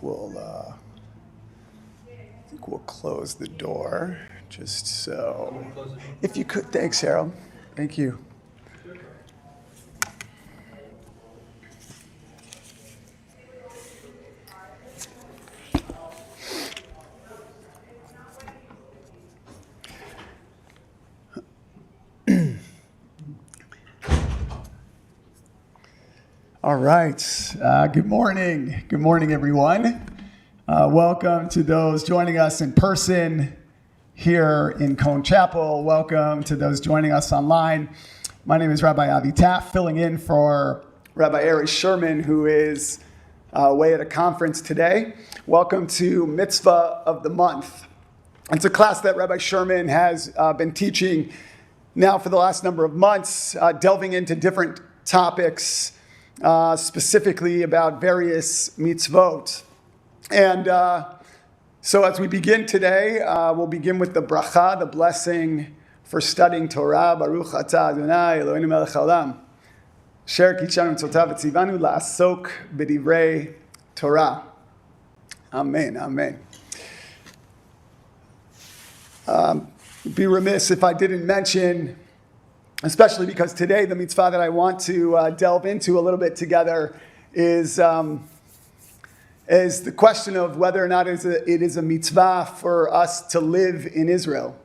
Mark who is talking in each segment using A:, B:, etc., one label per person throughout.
A: we'll close the door just so. If you could, thanks, Harold. Thank you. All right. Good morning. Good morning, everyone. Welcome to those joining us in person here in Cone Chapel. Welcome to those joining us online. My name is Rabbi Taff, filling in for Rabbi Ari Sherman, who is away at a conference today. Welcome to Mitzvah of the Month. It's a class that Rabbi Sherman has been teaching now for the last number of months, delving into different topics, specifically about various mitzvot. And so as we begin today, we'll begin with the bracha, the blessing for studying Torah. Baruch atah Adonai Eloheinu melech haolam, asher kitshanu mitzotav v'tzivanu la'asok b'divrei Torah. Amen, amen. Be remiss if I didn't mention, especially because today the mitzvah that I want to delve into a little bit together is the question of whether or not it is a mitzvah for us to live in Israel.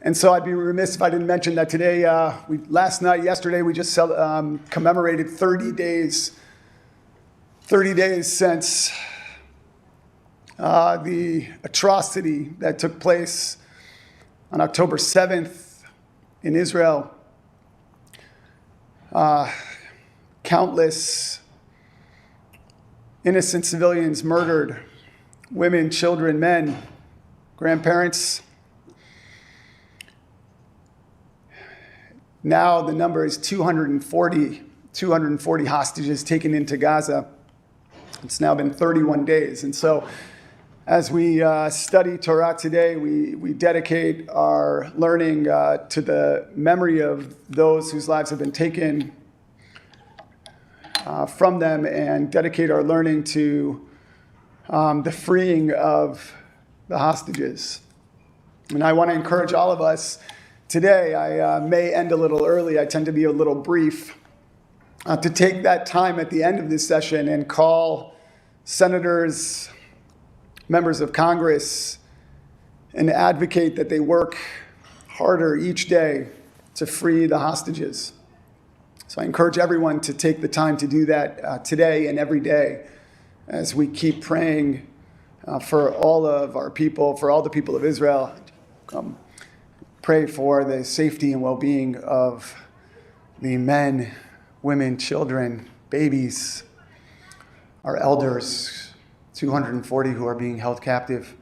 A: And so I'd be remiss if I didn't mention that today, yesterday, we just commemorated 30 days since the atrocity that took place on October 7th in Israel. Countless innocent civilians murdered, women, children, men, grandparents. Now the number is 240 hostages taken into Gaza. It's now been 31 days. And so as we study Torah today, we dedicate our learning to the memory of those whose lives have been taken from them, and dedicate our learning to the freeing of the hostages. And I want to encourage all of us today, I may end a little early, I tend to be a little brief, to take that time at the end of this session and call senators, members of Congress, and advocate that they work harder each day to free the hostages. So I encourage everyone to take the time to do that today and every day as we keep praying for all of our people, for all the people of Israel. Pray for the safety and well-being of the men, women, children, babies, our elders, 240 who are being held captive,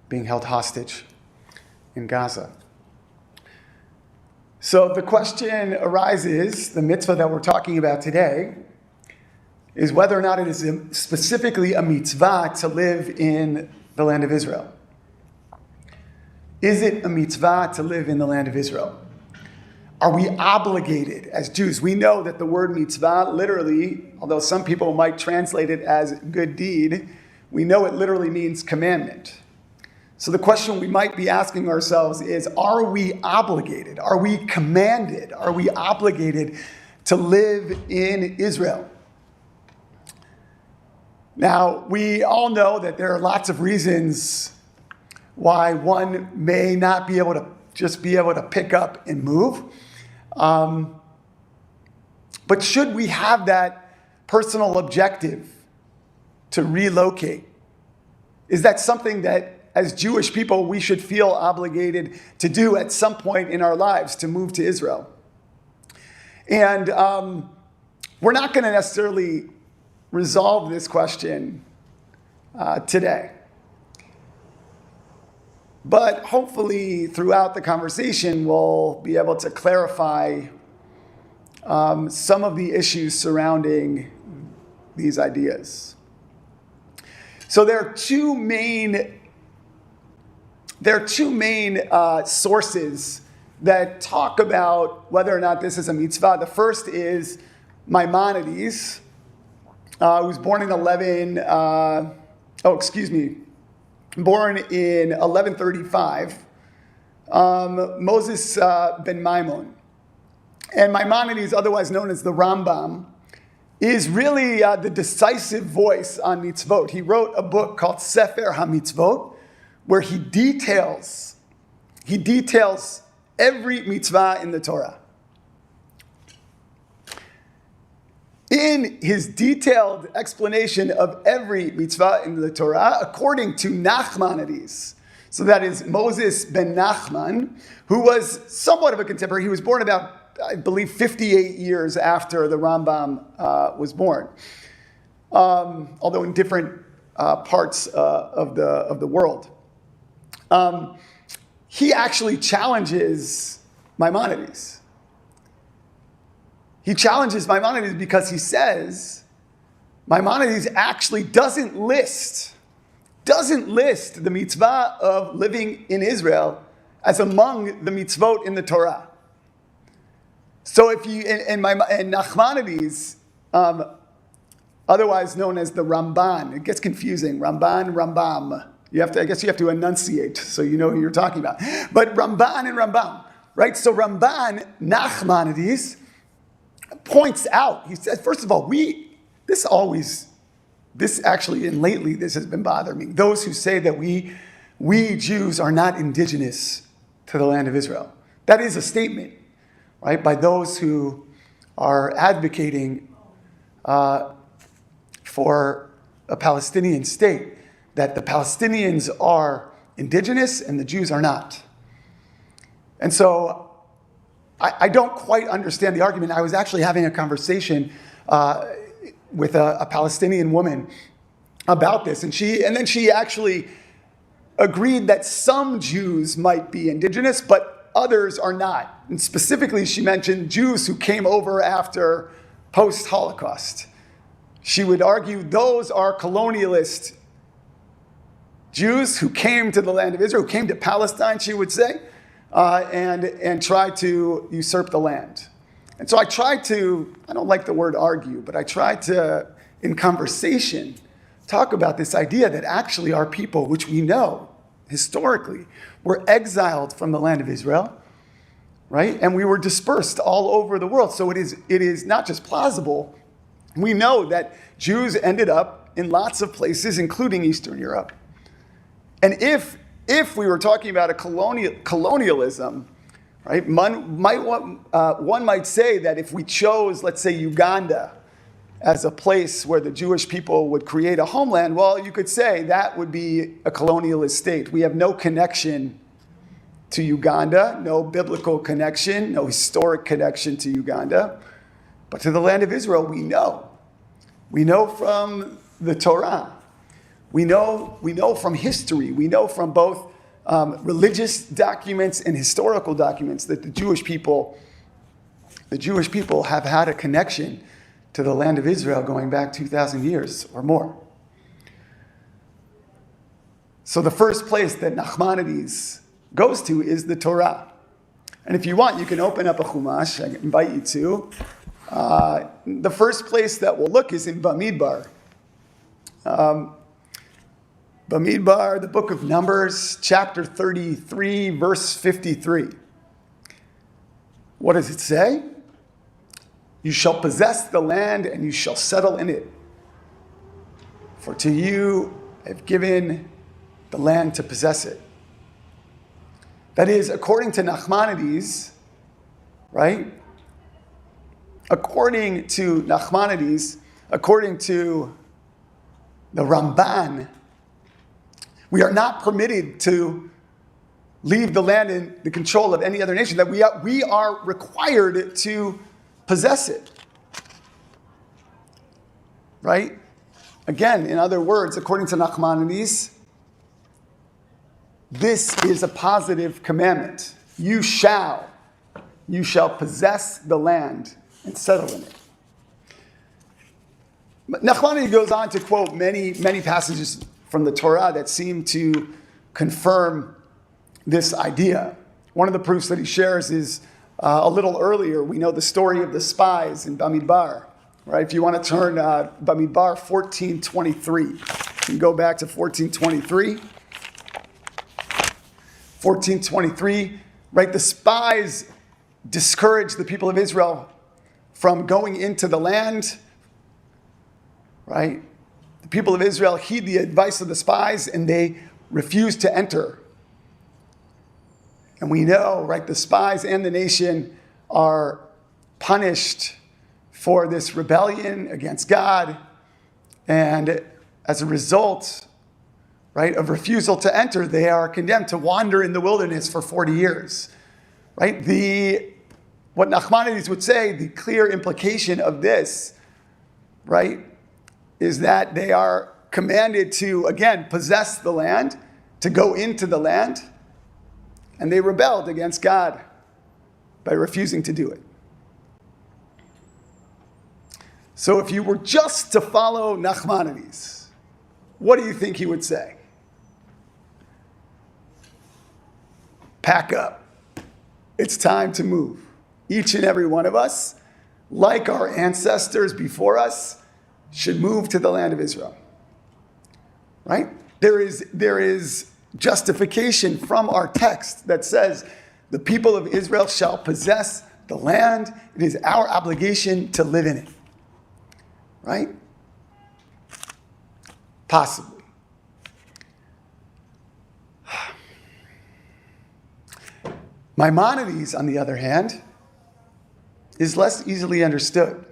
A: being held hostage in Gaza. So the question arises, the mitzvah that we're talking about today, is whether or not it is specifically a mitzvah to live in the land of Israel. Is it a mitzvah to live in the land of Israel? Are we obligated as Jews? We know that the word mitzvah literally, although some people might translate it as good deed, we know it literally means commandment. So the question we might be asking ourselves is, are we obligated? Are we commanded? Are we obligated to live in Israel? Now, we all know that there are lots of reasons why one may not be able to just be able to pick up and move. But should we have that personal objective to relocate? Is that something that, as Jewish people, we should feel obligated to do at some point in our lives, to move to Israel? And we're not going to necessarily resolve this question today. But hopefully throughout the conversation, we'll be able to clarify some of the issues surrounding these ideas. So there are two main sources that talk about whether or not this is a mitzvah. The first is Maimonides, who was born in born in 1135, Moses ben Maimon. And Maimonides, otherwise known as the Rambam, is really the decisive voice on mitzvot. He wrote a book called Sefer HaMitzvot, where he details every mitzvah in the Torah. In his detailed explanation of every mitzvah in the Torah, according to Nachmanides, so that is Moses ben Nachman, who was somewhat of a contemporary. He was born about, I believe, 58 years after the Rambam was born, although in different parts of the world. He actually challenges Maimonides. He challenges Maimonides because he says Maimonides actually doesn't list the mitzvah of living in Israel as among the mitzvot in the Torah. So if you, and Nachmanides, otherwise known as the Ramban, it gets confusing, Rambam. I guess you have to enunciate so you know who you're talking about. But Ramban and Rambam, right? So Ramban, Nachmanides, points out, he says, first of all, this actually, and lately this has been bothering me, those who say that we Jews are not indigenous to the land of Israel. That is a statement, right, by those who are advocating for a Palestinian state, that the Palestinians are indigenous and the Jews are not. And so I don't quite understand the argument. I was actually having a conversation with a Palestinian woman about this, and then she actually agreed that some Jews might be indigenous, but others are not. And specifically, she mentioned Jews who came over after post-Holocaust. She would argue those are colonialist Jews who came to the land of Israel, who came to Palestine, she would say, and tried to usurp the land. And so I don't like the word argue, but I tried to, in conversation, talk about this idea that actually our people, which we know historically, were exiled from the land of Israel, right? And we were dispersed all over the world. So it is not just plausible. We know that Jews ended up in lots of places, including Eastern Europe. And if we were talking about a colonialism, right, one might say that if we chose, let's say, Uganda as a place where the Jewish people would create a homeland, well, you could say that would be a colonialist state. We have no connection to Uganda, no biblical connection, no historic connection to Uganda. But to the land of Israel, we know. We know from the Torah. We know from history. We know from both religious documents and historical documents that the Jewish people have had a connection to the land of Israel going back 2,000 years or more. So the first place that Nachmanides goes to is the Torah. And if you want, you can open up a Chumash. I invite you to. The first place that we'll look is in Bamidbar. Bamidbar, the book of Numbers, chapter 33, verse 53. What does it say? You shall possess the land and you shall settle in it. For to you I have given the land to possess it. That is, according to Nachmanides, right? According to Nachmanides, according to the Ramban, we are not permitted to leave the land in the control of any other nation, that we are required to possess it. Right? Again, in other words, according to Nachmanides, this is a positive commandment. You shall possess the land and settle in it. But Nachmanides goes on to quote many passages from the Torah that seem to confirm this idea. One of the proofs that he shares is a little earlier. We know the story of the spies in Bamidbar. Right? If you want to turn Bamidbar 14:23. You can go back to 1423. 1423, right? The spies discouraged the people of Israel from going into the land, right? The people of Israel heed the advice of the spies and they refuse to enter. And we know, right, the spies and the nation are punished for this rebellion against God. And as a result, right, of refusal to enter, they are condemned to wander in the wilderness for 40 years. Right? What Nachmanides would say, the clear implication of this, right, is that they are commanded to, again, possess the land, to go into the land, and they rebelled against God by refusing to do it. So if you were just to follow Nachmanides, what do you think he would say? Pack up. It's time to move. Each and every one of us, like our ancestors before us, should move to the land of Israel. Right? There is justification from our text that says the people of Israel shall possess the land. It is our obligation to live in it. Right? Possibly. Maimonides, on the other hand, is less easily understood.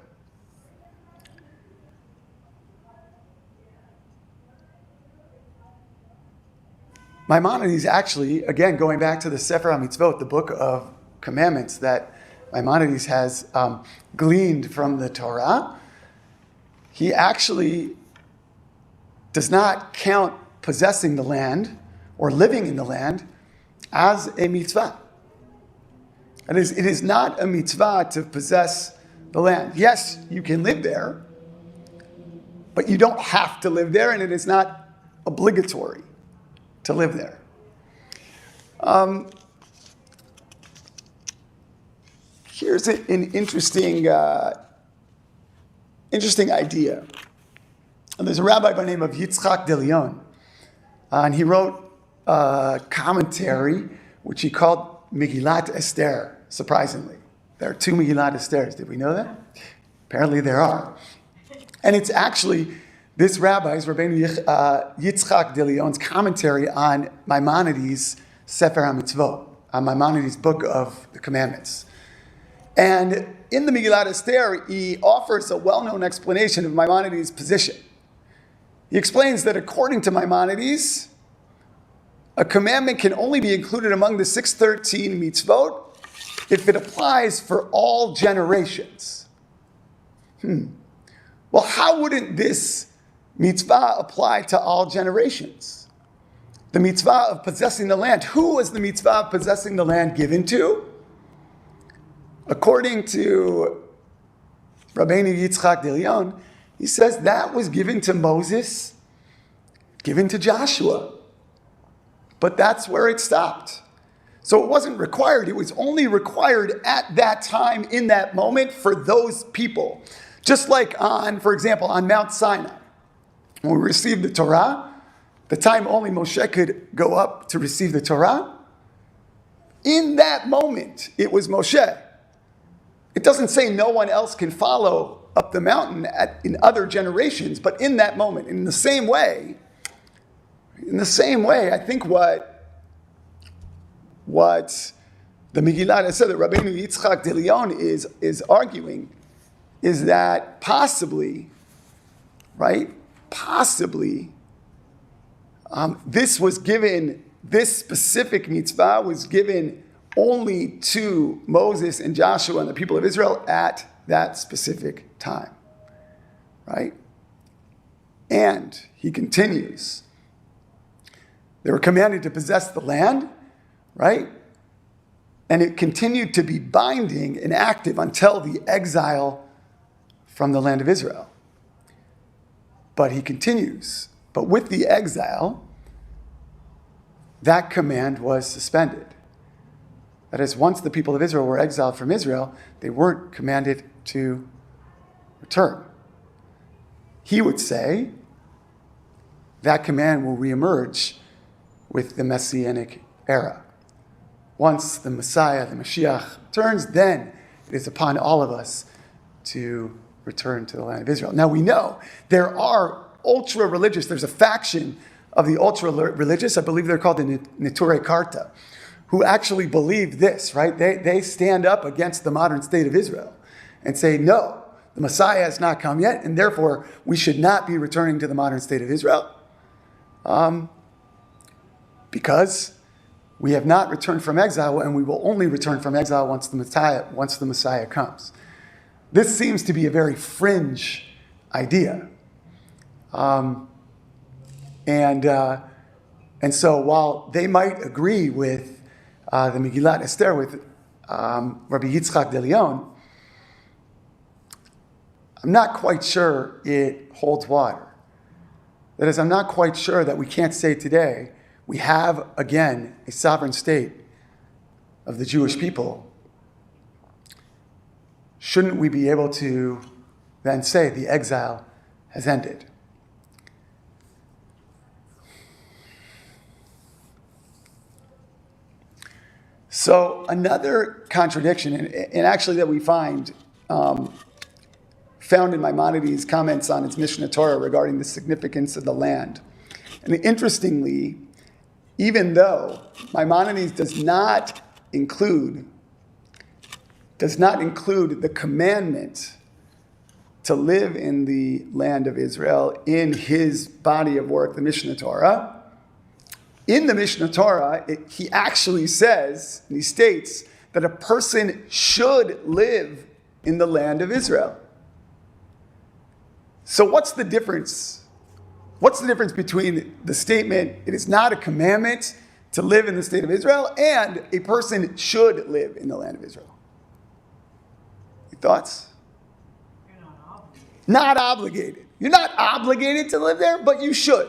A: Maimonides actually, again, going back to the Sefer HaMitzvot, the book of commandments that Maimonides has gleaned from the Torah, he actually does not count possessing the land or living in the land as a mitzvah. It is not a mitzvah to possess the land. Yes, you can live there, but you don't have to live there, and it is not obligatory to live there. Here's an interesting idea. And there's a rabbi by the name of Yitzchak de Leon, and he wrote a commentary which he called Megillat Esther, surprisingly. There are 2 Megillat Esters. Did we know that? Apparently there are. And it's actually this rabbi's, Rabbi Yitzchak de Leon's commentary on Maimonides' Sefer HaMitzvot, on Maimonides' book of the commandments. And in the Megillat Esther, he offers a well-known explanation of Maimonides' position. He explains that according to Maimonides, a commandment can only be included among the 613 mitzvot if it applies for all generations. Well, how wouldn't this mitzvah apply to all generations? The mitzvah of possessing the land. Who was the mitzvah of possessing the land given to? According to Rabbeinu Yitzchak de Leon, he says that was given to Moses, given to Joshua. But that's where it stopped. So it wasn't required. It was only required at that time, in that moment, for those people. Just like for example, on Mount Sinai, when we received the Torah, the time only Moshe could go up to receive the Torah, in that moment, it was Moshe. It doesn't say no one else can follow up the mountain in other generations, but in that moment, in the same way, I think what the Megillah said that Rabbeinu Yitzchak de Leon is arguing is that possibly, this specific mitzvah was given only to Moses and Joshua and the people of Israel at that specific time, right? And he continues, they were commanded to possess the land, right? And it continued to be binding and active until the exile from the land of Israel. But he continues, but with the exile, that command was suspended. That is, once the people of Israel were exiled from Israel, they weren't commanded to return. He would say that command will reemerge with the Messianic era. Once the Messiah, the Mashiach, returns, then it is upon all of us to return to the land of Israel. Now we know there are ultra-religious, there's a faction of the ultra-religious, I believe they're called the Neturei Karta, who actually believe this, right? They stand up against the modern state of Israel and say, no, the Messiah has not come yet, and therefore we should not be returning to the modern state of Israel because we have not returned from exile, and we will only return from exile once the Messiah comes. This seems to be a very fringe idea. And so while they might agree with the Megillat Esther, with Rabbi Yitzchak de Leon, I'm not quite sure it holds water. That is, I'm not quite sure that we can't say today we have, again, a sovereign state of the Jewish people. Shouldn't we be able to then say the exile has ended? So another contradiction, and actually that we find found in Maimonides' comments on its Mishnah Torah regarding the significance of the land. And interestingly, even though Maimonides does not include the commandment to live in the land of Israel in his body of work, the Mishnah Torah, in the Mishnah Torah, he actually says, and he states, that a person should live in the land of Israel. So what's the difference? What's the difference between the statement, it is not a commandment to live in the state of Israel, and a person should live in the land of Israel? Your thoughts?
B: You're not obligated.
A: Not obligated. You're not obligated to live there, but you should.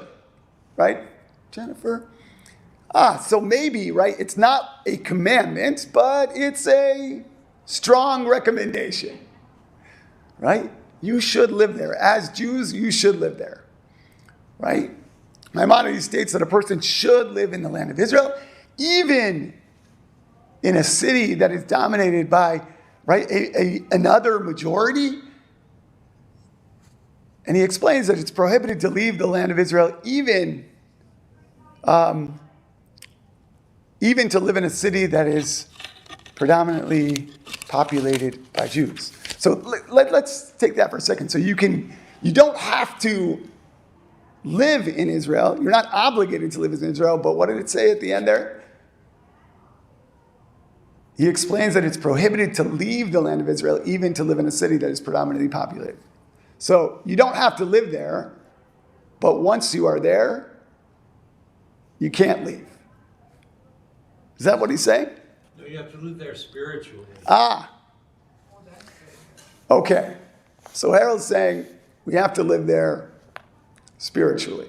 A: Right, Jennifer? So maybe, right, it's not a commandment, but it's a strong recommendation. Right? You should live there. As Jews, you should live there. Right? Maimonides states that a person should live in the land of Israel, even in a city that is dominated by, right, another majority. And he explains that it's prohibited to leave the land of Israel even to live in a city that is predominantly populated by Jews. So let's take that for a second. So you don't have to live in Israel. You're not obligated to live in Israel, but what did it say at the end there? He explains that it's prohibited to leave the land of Israel, even to live in a city that is predominantly populated. So you don't have to live there, but once you are there, you can't leave. Is that what he's saying?
C: No, you have to live there spiritually.
A: Okay. So Harold's saying we have to live there spiritually.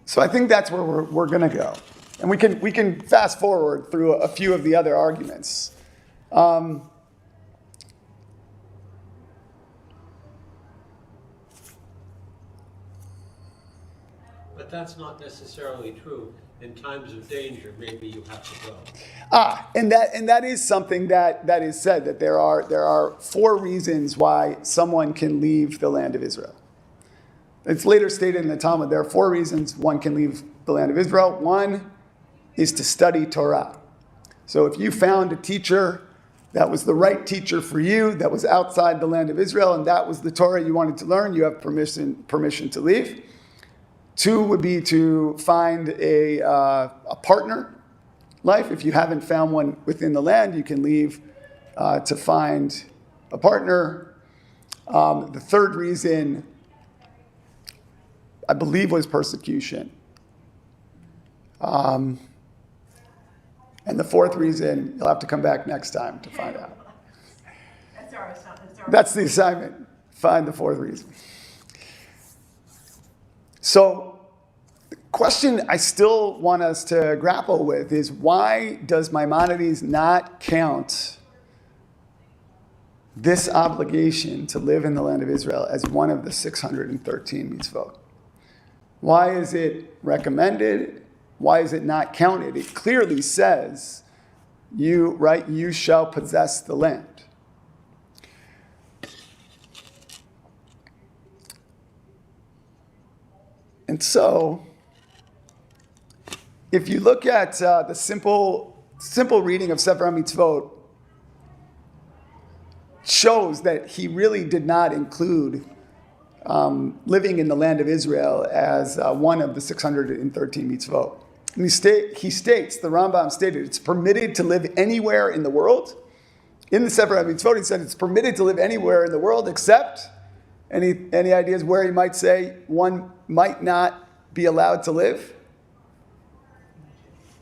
A: So I think that's where we're going to go. And we can fast forward through a few of the other arguments.
C: But that's not necessarily true. In times of danger, maybe you have to go.
A: And that is something that is said, that there are 4 reasons why someone can leave the land of Israel. It's later stated in the Talmud, there are 4 reasons one can leave the land of Israel. 1 is to study Torah. So if you found a teacher that was the right teacher for you, that was outside the land of Israel, and that was the Torah you wanted to learn, you have permission to leave. 2 would be to find a partner life. If you haven't found one within the land, you can leave to find a partner. The 3rd reason, I believe, was persecution. And the 4th reason, you'll have to come back next time to find out. That's the assignment. Find the 4th reason. So, question I still want us to grapple with is, why does Maimonides not count this obligation to live in the land of Israel as one of the 613 mitzvot? Why is it recommended? Why is it not counted? It clearly says, you shall possess the land. And so, if you look at the simple reading of Sefer HaMitzvot, shows that he really did not include living in the land of Israel as one of the 613 mitzvot. And he states, the Rambam stated, it's permitted to live anywhere in the world. In the Sefer HaMitzvot, he said it's permitted to live anywhere in the world except, any ideas where he might say one might not be allowed to live?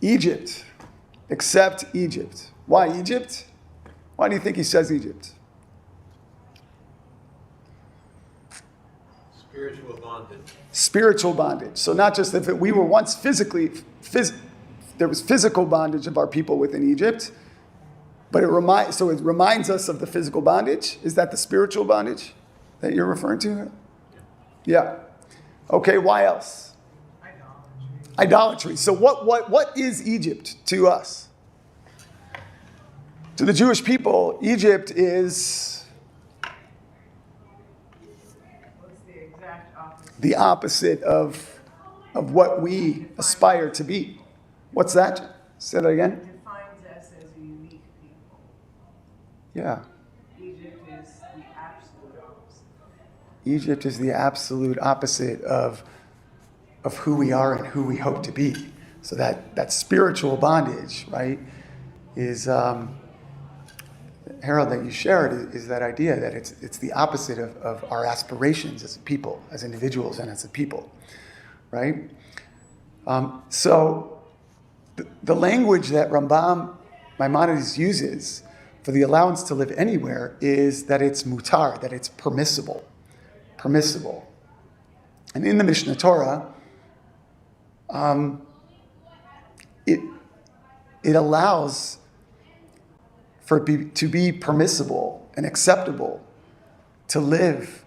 A: Egypt, except Egypt. Why Egypt? Why do you think he says Egypt?
C: Spiritual bondage.
A: Spiritual bondage. So not just if we were once there was physical bondage of our people within Egypt, but it reminds us of the physical bondage. Is that the spiritual bondage that you're referring to? Yeah. Okay, why else? Idolatry. So what is Egypt to us? To the Jewish people, Egypt is the opposite of what we aspire to be. What's that? Say that again.
B: It defines us as a unique people.
A: Yeah.
B: Egypt is the absolute opposite.
A: Egypt is the absolute opposite of who we are and who we hope to be. So that spiritual bondage, right, is Harold, that you shared is that idea that it's the opposite of our aspirations as a people, as individuals and as a people, right? So the language that Maimonides uses for the allowance to live anywhere is that it's mutar, that it's permissible. And in the Mishnah Torah, it allows for it to be permissible and acceptable to live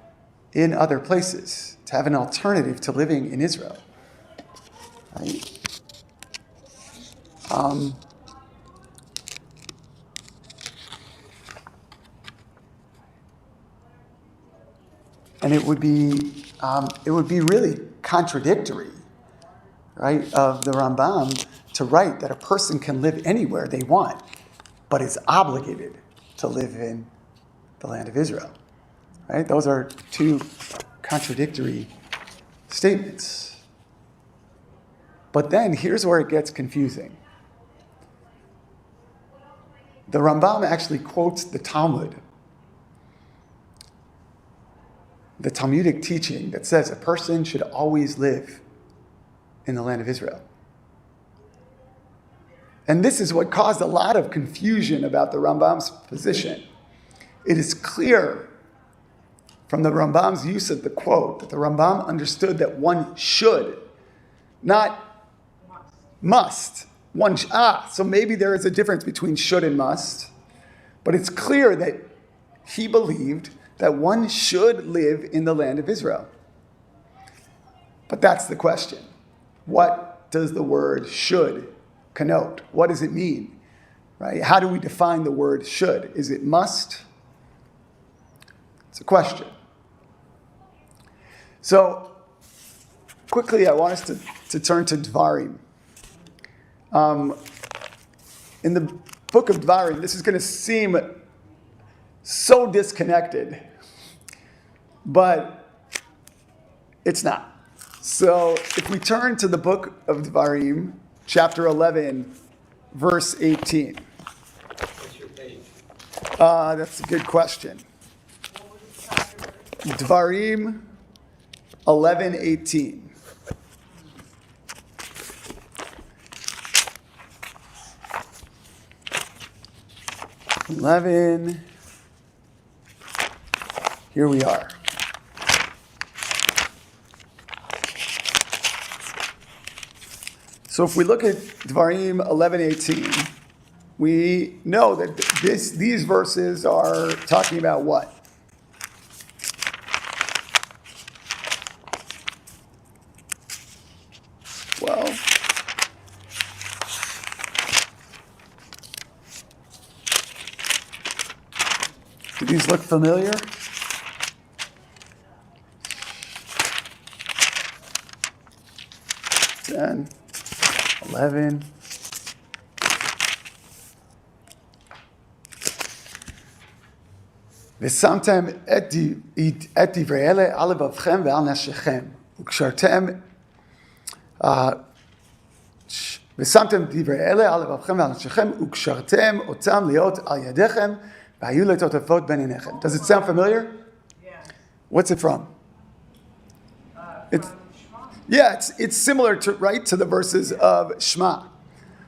A: in other places, to have an alternative to living in Israel. Right? And it would be really contradictory, right, of the Rambam to write that a person can live anywhere they want, but is obligated to live in the land of Israel. Right? Those are two contradictory statements. But then here's where it gets confusing. The Rambam actually quotes the Talmud, the Talmudic teaching that says a person should always live in the land of Israel. And this is what caused a lot of confusion about the Rambam's position. It is clear from the Rambam's use of the quote that the Rambam understood that one should, not must. So maybe there is a difference between should and must, but it's clear that he believed that one should live in the land of Israel. But that's the question. What does the word should connote? What does it mean? Right? How do we define the word should? Is it must? It's a question. So, quickly, I want us to turn to Dvarim. In the book of Dvarim, this is going to seem so disconnected, but it's not. So, if we turn to the book of Dvarim, chapter 11, verse 18.
C: What's your page?
A: That's a good question. Dvarim 11:18. Here we are. So if we look at Dvarim 11:18, we know that these verses are talking about what? Well, do these look familiar? Ten, 11. ושמתם את דברי אלה על לבבכם ועל נשיכם, וקשרתם, ושמתם דברי אלה על לבבכם ועל נשיכם, וקשרתם אותם להיות על ידיכם, והיו לטוטפות בין עיניכם. Does it sound familiar?
B: Yeah.
A: What's it from? It's,
B: From Shema.
A: yeah, it's similar to the verses of Shema,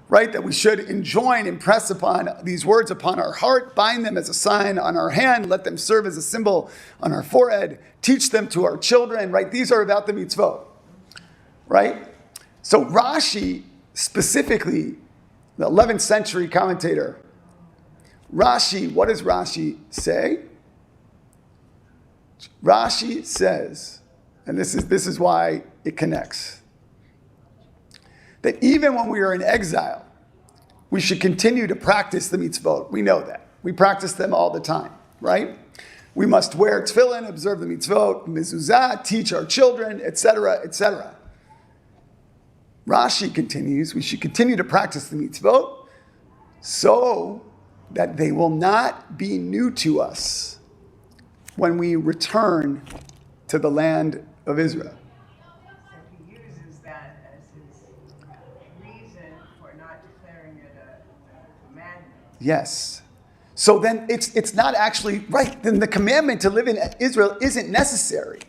A: right? That we should enjoin, impress upon these words upon our heart, bind them as a sign on our hand, let them serve as a symbol on our forehead, teach them to our children, right? These are about the mitzvot, right? So Rashi, specifically, the 11th century commentator, Rashi, what does Rashi say? Rashi says, and this is why it connects, that even when we are in exile, we should continue to practice the mitzvot. We know that. We practice them all the time, right? We must wear tefillin, observe the mitzvot, mezuzah, teach our children, etc., etc. Rashi continues, we should continue to practice the mitzvot so that they will not be new to us when we return to the land of Israel.
B: So he uses that as his reason for not declaring it a commandment.
A: Yes. So then it's not actually, right, then the commandment to live in Israel isn't necessary.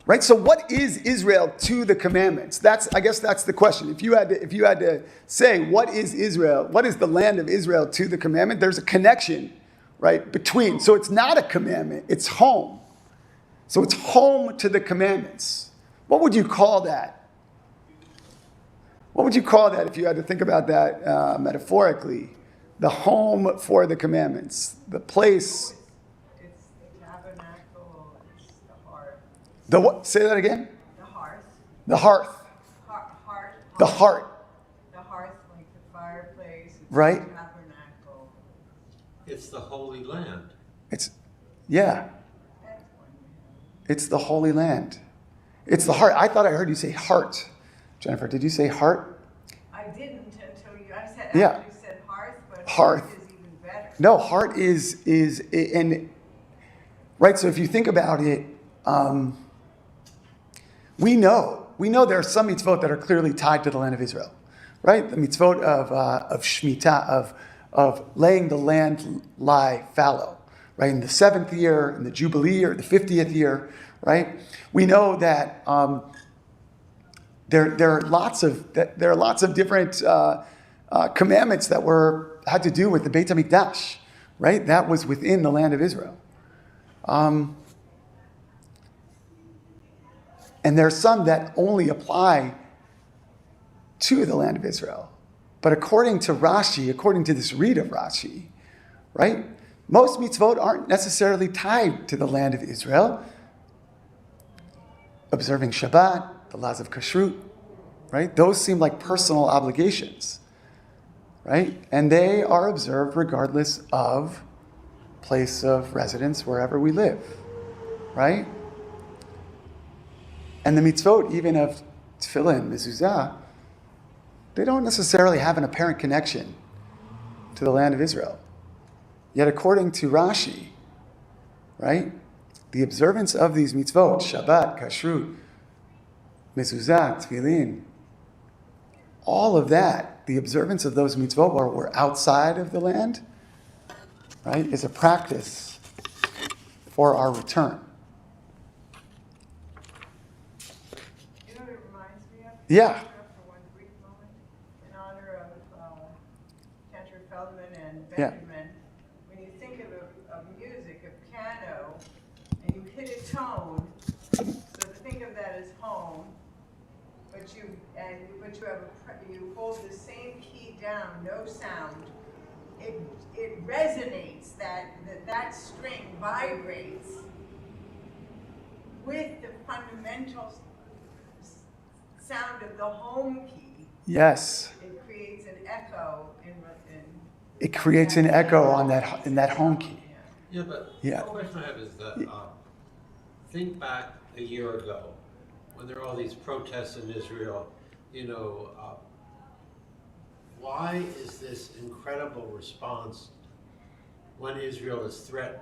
A: Right? So what is Israel to the commandments? I guess that's the question. If you had to say what is Israel, what is the land of Israel to the commandment, there's a connection, right, between. So it's not a commandment, it's home. So it's home to the commandments. What would you call that? What would you call that if you had to think about that metaphorically? The home for the commandments, the place.
B: It's the tabernacle, it's the heart.
A: The what? Say that again.
B: The hearth.
A: The hearth.
B: Heart.
A: The heart.
B: The hearth, like the fireplace. It's
A: Right.
B: The tabernacle.
C: It's the Holy Land.
A: Yeah.
B: That's one.
A: It's the Holy Land. It's the heart. I thought I heard you say heart. Jennifer, did you say heart?
B: I didn't until you. I said
A: Yeah.
B: actually said hearth, but
A: Hearth.
B: hearth is even better.
A: No, heart is and right. So if you think about it, we know there are some mitzvot that are clearly tied to the land of Israel, right? The mitzvot of Shemitah, of laying the land lie fallow, right? In the 7th year, in the Jubilee, or the 50th year, right? We know that there are lots of different commandments that had to do with the Beit HaMikdash, right? That was within the land of Israel. And there are some that only apply to the land of Israel. But according to Rashi, according to this read of Rashi, right, most mitzvot aren't necessarily tied to the land of Israel. Observing Shabbat, the laws of kashrut, right? Those seem like personal obligations, right? And they are observed regardless of place of residence, wherever we live, right? And the mitzvot, even of tefillin, mezuzah, they don't necessarily have an apparent connection to the land of Israel. Yet according to Rashi, right, the observance of these mitzvot, Shabbat, kashrut, mezuzah, tefillin, all of that, the observance of those mitzvot where we're outside of the land, right, is a practice for our return.
B: You know what it reminds me of?
A: Yeah.
B: For one brief moment, in honor of Cantor Feldman and
A: Yeah.
B: Benjamin, when you think of music, of piano, and you hit a tone, so to think of that as home, but you hold the same key down, no sound. It resonates, that string vibrates with the fundamental sound of the home key.
A: Yes.
B: It creates an echo
A: It creates an echo in that home key.
C: Yeah, but
A: Yeah.
C: the question I have is that, think back a year ago, when there were all these protests in Israel, why is this incredible response when Israel is threatened?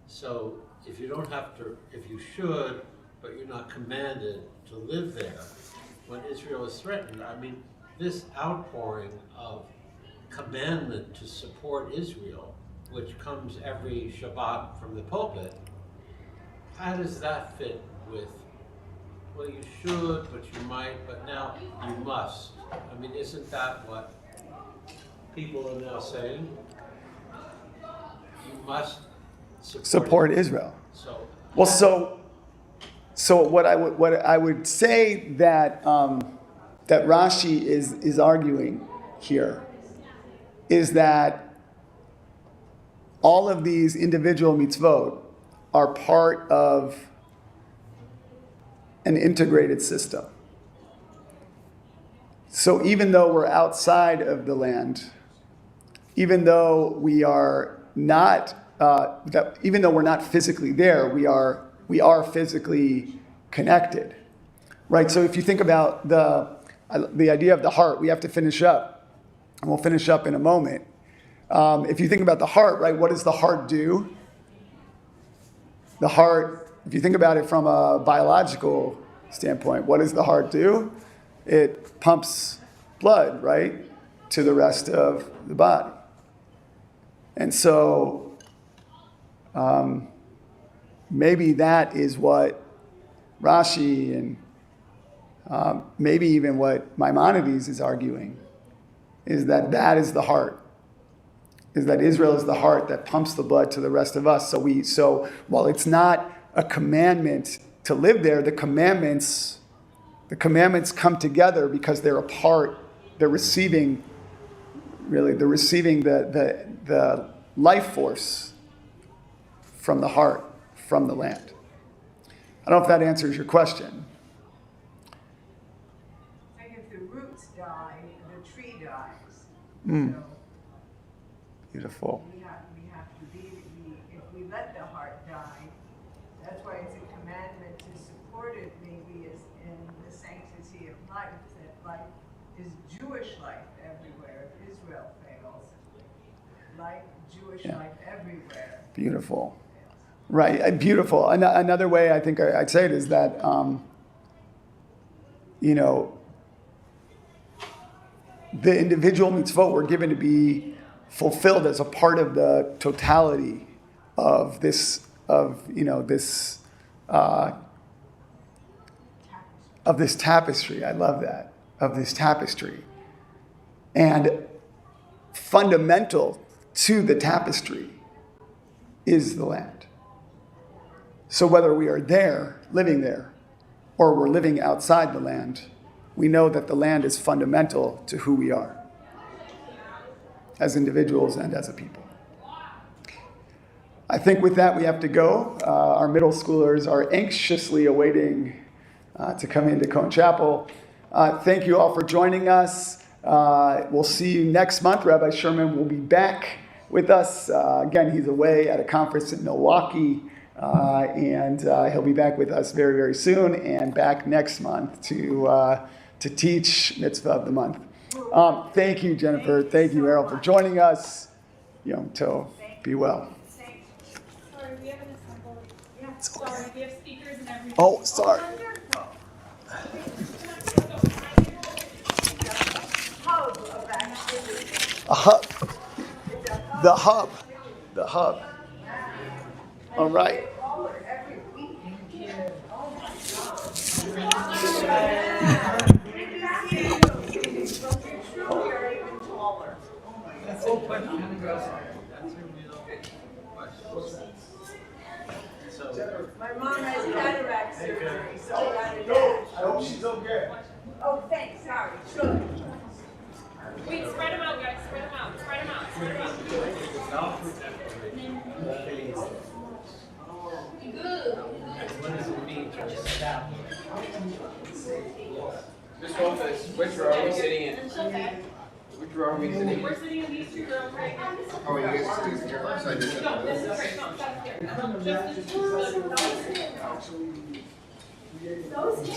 C: So if you don't have to, if you should, but you're not commanded to live there, when Israel is threatened, I mean, this outpouring of commandment to support Israel, which comes every Shabbat from the pulpit, how does that fit with, well, you should, but you might, but now you must? I mean, isn't that what people are now saying? You must
A: Support Israel.
C: So,
A: Well, so what I would say that that Rashi is arguing here is that all of these individual mitzvot are part of an integrated system. So even though we're outside of the land, even though we are not, even though we're not physically there, we are physically connected, right? So if you think about the idea of the heart, we have to finish up, and we'll finish up in a moment. If you think about the heart, right, what does the heart do? The heart, if you think about it from a biological standpoint, what does the heart do? It pumps blood, right, to the rest of the body. And so maybe that is what Rashi and maybe even what Maimonides is arguing, is that is the heart. Is that Israel is the heart that pumps the blood to the rest of us. So while it's not a commandment to live there, the commandments come together because they're a part. They're receiving the life force from the heart, from the land. I don't know if that answers your question.
B: Like if the roots die, the tree dies.
A: Mm.
B: So
A: Beautiful.
B: we have to be, if we let the heart die, that's why it's a commandment to support it, maybe is in the sanctity of life, that life is Jewish life everywhere. If Israel fails, Jewish life everywhere.
A: Beautiful. Right, beautiful. Another way I think I'd say it is that, the individual mitzvot were given to be fulfilled as a part of the totality of this tapestry. I love that, of this tapestry. And fundamental to the tapestry is the land. So whether we are there, living there, or we're living outside the land, we know that the land is fundamental to who we are as individuals and as a people. I think with that we have to go. Our middle schoolers are anxiously awaiting to come into Cone Chapel. Thank you all for joining us. We'll see you next month. Rabbi Sherman will be back with us. Again, he's away at a conference in Milwaukee, and he'll be back with us very, very soon, and back next month to teach Mitzvah of the Month. Thank you, Jennifer. Thank you, Errol, for joining us. Yom Tov. Be well.
D: Sorry, we have an assembled. Yeah,
A: It's okay.
D: sorry, we have speakers and everything.
A: Oh, sorry.
B: Hub of activity.
A: A hub. The hub. The hub. All right.
B: Taller every week. Oh my God. You're even taller.
C: that's a question. That's a real question. So,
B: My mom has cataract surgery. surgery, so I got it.
A: I hope she's okay.
B: Oh, thanks, sorry, sure.
D: Wait, spread them out, guys. Spread them out. Spread them out. Spread them out.
C: What does it mean to establish?
E: Miss Lopez, which row are we sitting in? Which row are we sitting in?
D: We're sitting in these two rows right now.
F: Oh, you guys are sitting here. So I did
D: No, this is right. No, that's here. Just the two rows.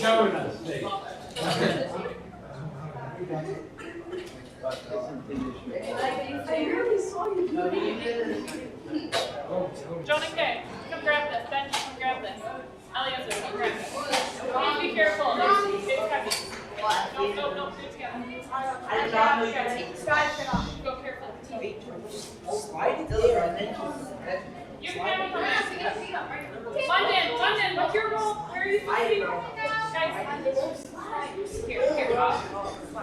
C: Showing us, Dave.
B: I really saw you do it.
D: John and Kay, come grab this. Benji, come grab this. Eliezer, come grab this. Please be careful. It's heavy. No, it's heavy.
B: I did not know you could take
D: Go carefully.
B: slide it there and then
D: You can have it. London, what's your role? Where are you sitting?